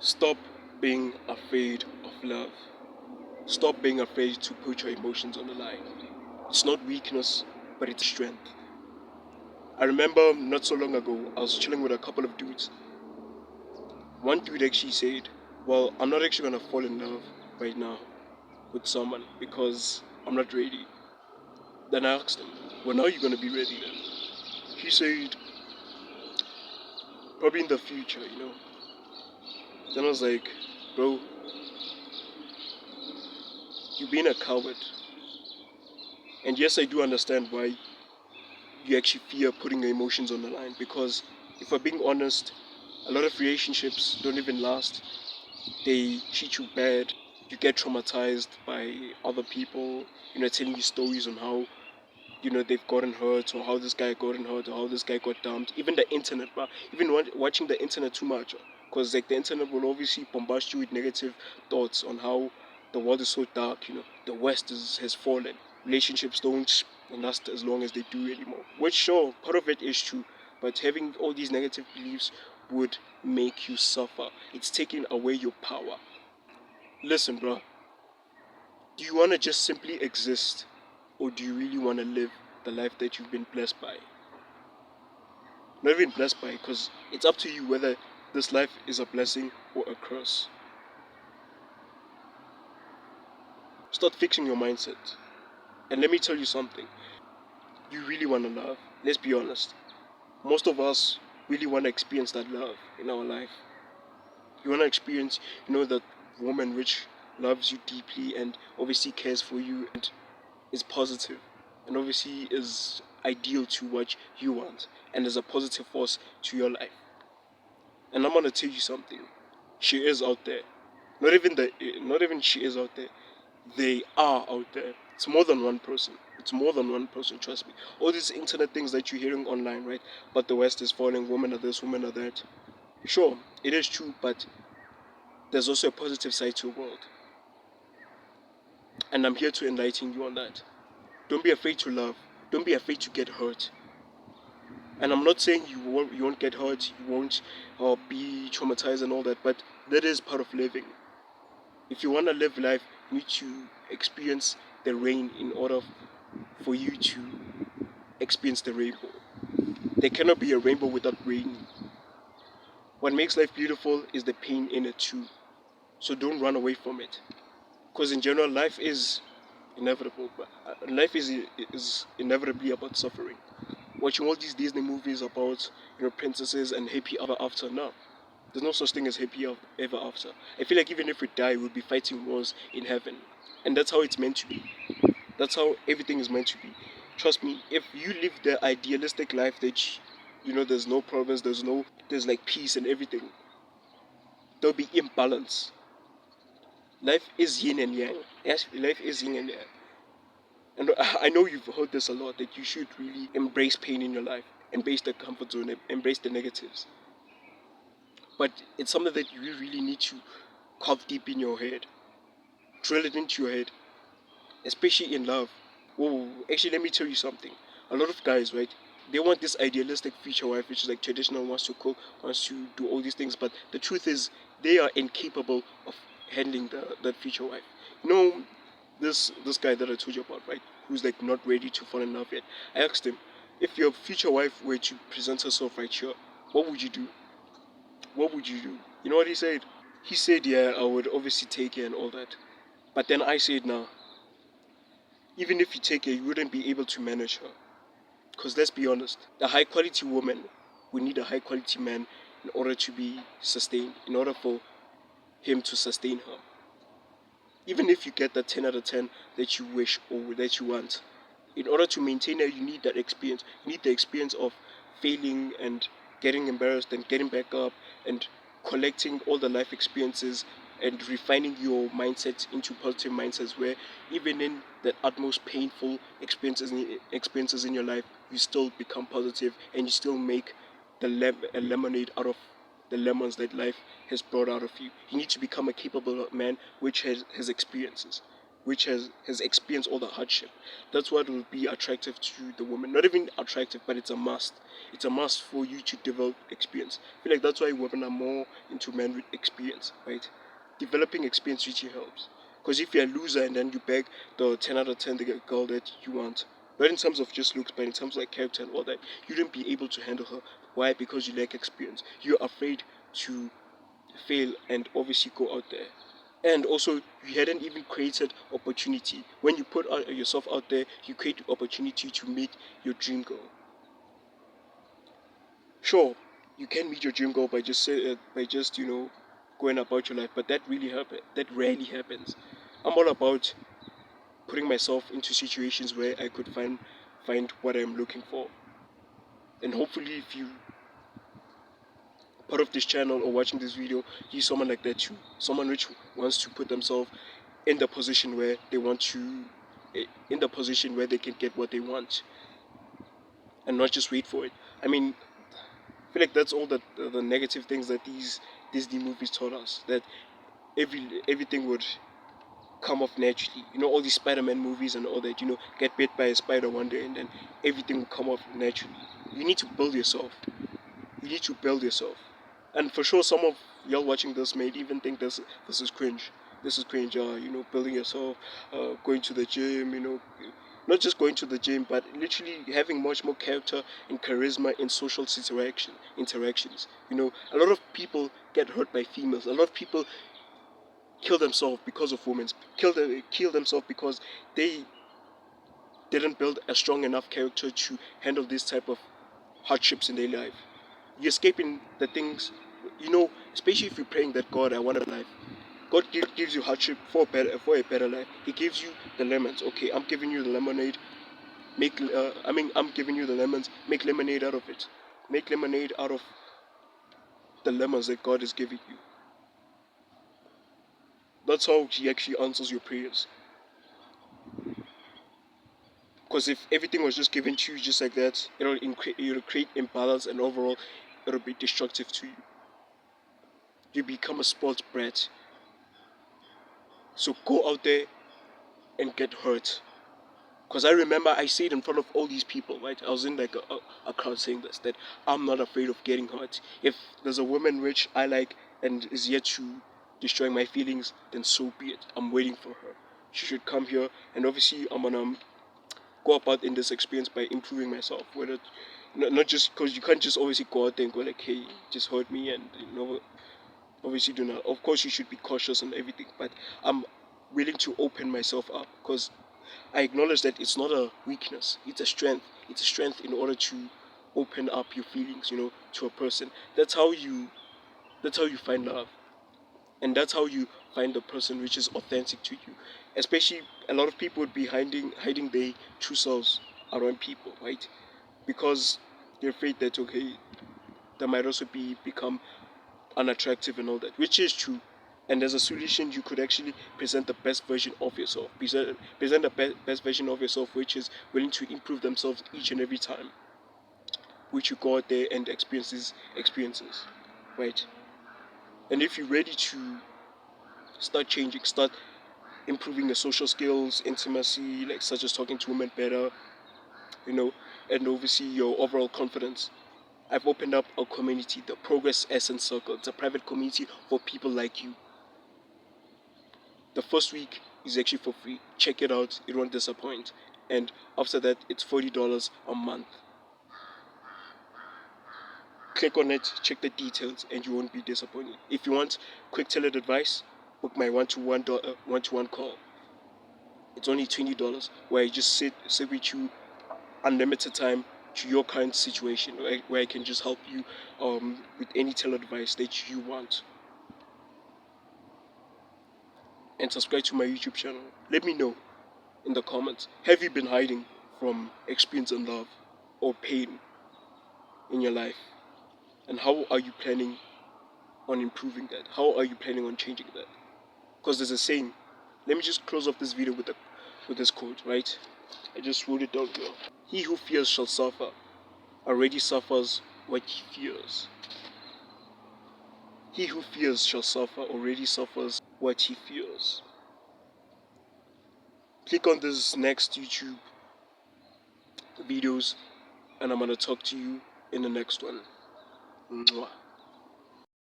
Stop being afraid of love. Stop being afraid to put your emotions on the line. It's not weakness, but it's strength. I remember not so long ago, I was chilling with a couple of dudes. One dude actually said, well, I'm not actually gonna fall in love right now with someone because I'm not ready. Then I asked him, when are you gonna be ready then? He said, probably in the future. Then I was like, bro, you're being a coward. And yes, I do understand why you actually fear putting your emotions on the line, because if we're being honest, a lot of relationships don't even last. They treat you bad. You get traumatized by other people, telling you stories on how, they've gotten hurt, or how this guy gotten hurt, or how this guy got dumped. Even the internet, but even watching the internet too much, because like the internet will obviously bombard you with negative thoughts on how the world is so dark. The West has fallen. Relationships don't last as long as they do anymore. Which sure, part of it is true, but having all these negative beliefs would make you suffer. It's taking away your power. Listen, bro. Do you want to just simply exist, or do you really want to live the life that you've been blessed by? Not even blessed by, because it's up to you whether this life is a blessing or a curse. Start fixing your mindset. And let me tell you something. You really want to love. Let's be honest. Most of us really want to experience that love in our life. You want to experience, that woman which loves you deeply and obviously cares for you and is positive and obviously is ideal to what you want and is a positive force to your life. And I'm gonna tell you something. She is out there. Not even she is out there. They are out there. It's more than one person. It's more than one person, trust me. All these internet things that you're hearing online, right? But the West is falling, women are this, women are that. Sure, it is true, but there's also a positive side to the world. And I'm here to enlighten you on that. Don't be afraid to love. Don't be afraid to get hurt. And I'm not saying you won't get hurt, you won't be traumatized and all that, but that is part of living. If you want to live life, you need to experience the rain in order for you to experience the rainbow. There cannot be a rainbow without rain. What makes life beautiful is the pain in it too. So don't run away from it. Because in general, life is inevitable. But life is inevitably about suffering. Watching all these Disney movies about princesses and happy ever after, no. There's no such thing as happy ever after. I feel like even if we die, we'll be fighting wars in heaven. And that's how it's meant to be. That's how everything is meant to be. Trust me, if you live the idealistic life that there's no problems, there's like peace and everything, there'll be imbalance. Life is yin and yang. Yes, life is yin and yang. And I know you've heard this a lot, that you should really embrace pain in your life, embrace the comfort zone, embrace the negatives. But it's something that you really need to carve deep in your head, drill it into your head, especially in love. Whoa, actually, let me tell you something. A lot of guys, right? They want this idealistic future wife, which is like traditional, wants to cook, wants to do all these things. But the truth is, they are incapable of handling that future wife. You know, this guy that I told you about, right? Who's like not ready to fall in love yet. I asked him, if your future wife were to present herself right here, what would you do? What would you do? You know what he said? He said, yeah, I would obviously take her and all that. But then I said, nah, even if you take her, you wouldn't be able to manage her. Because let's be honest, a high quality woman will need a high quality man in order to be sustained, in order for him to sustain her. Even if you get the 10 out of 10 that you wish or that you want, in order to maintain her, you need that experience. You need the experience of failing and getting embarrassed and getting back up and collecting all the life experiences and refining your mindset into positive mindsets where even in the utmost painful experiences in your life, you still become positive and you still make a lemonade out of the lemons that life has brought out of you. You need to become a capable man which has experiences. which has experienced all the hardship. That's what will be attractive to the woman. Not even attractive, but it's a must. It's a must for you to develop experience. I feel like that's why women are more into men with experience, right? Developing experience really helps. Because if you're a loser and then you beg the 10 out of 10 the girl that you want, not in terms of just looks, but in terms of like character and all that, you wouldn't be able to handle her. Why? Because you lack experience. You're afraid to fail and obviously go out there. And also, you hadn't even created opportunity. When you put yourself out there, you create opportunity to meet your dream girl. Sure, you can meet your dream girl by just going about your life, but that really happen. That rarely happens. I'm all about putting myself into situations where I could find what I'm looking for. And hopefully, if you part of this channel or watching this video, you're someone like that too. Someone which wants to put themselves in the position where they want to, in the position where they can get what they want, and not just wait for it. I mean, I feel like that's all the negative things that these Disney movies taught us. That everything would come off naturally. All these Spider-Man movies and all that. Get bit by a spider one day and then everything will come off naturally. You need to build yourself. You need to build yourself. And for sure, some of y'all watching this may even think this is cringe. This is cringe. Building yourself, going to the gym. Not just going to the gym, but literally having much more character and charisma in social interactions. A lot of people get hurt by females. A lot of people kill themselves because of women. Kill themselves because they didn't build a strong enough character to handle this type of hardships in their life. You're escaping the things, especially if you're praying that God, I want a life. God gives you hardship for a better life. He gives you the lemons. Okay, I'm giving you the lemonade. I'm giving you the lemons. Make lemonade out of it. Make lemonade out of the lemons that God is giving you. That's how He actually answers your prayers. Because if everything was just given to you just like that, it'll create imbalance and overall it'll be destructive to you. You become a spoiled brat. So go out there and get hurt. Because I remember I said in front of all these people, right? I was in like a crowd saying this, that I'm not afraid of getting hurt. If there's a woman which I like and is yet to destroy my feelings, then so be it. I'm waiting for her. She should come here, and obviously I'm gonna go about in this experience by improving myself. Whether not just because you can't just obviously go out there and go like, hey, just hurt me, and obviously do not. Of course, you should be cautious and everything, but I'm willing to open myself up because I acknowledge that it's not a weakness, it's a strength. It's a strength in order to open up your feelings, to a person. That's how you find love. And that's how you find the person which is authentic to you. Especially a lot of people would be hiding their true selves around people, right? Because they're afraid that okay, they might also become unattractive and all that, which is true. And as a solution, you could actually present the best version of yourself. Present the best version of yourself, which is willing to improve themselves each and every time, which you go out there and experience these experiences, right? And if you're ready to start changing, start improving your social skills, intimacy, like such as talking to women better, you know, and obviously your overall confidence, I've opened up a community, the Progress Ascence Circle. It's a private community for people like you. The first week is actually for free. Check it out, it won't disappoint. And after that, it's $40 a month. Click on it, check the details, and you won't be disappointed. If you want quick tailored advice, book my one-to-one call. It's only $20, where I just sit with you unlimited time to your current situation, where I can just help you with any tailored advice that you want. And subscribe to my YouTube channel. Let me know in the comments, have you been hiding from experience and love or pain in your life? And how are you planning on improving that? How are you planning on changing that? Because there's a saying. Let me just close off this video with this quote, right? I just wrote it down here. He who fears shall suffer, already suffers what he fears. He who fears shall suffer, already suffers what he fears. click on this next YouTube videos, and I'm gonna talk to you in the next one. Mwah.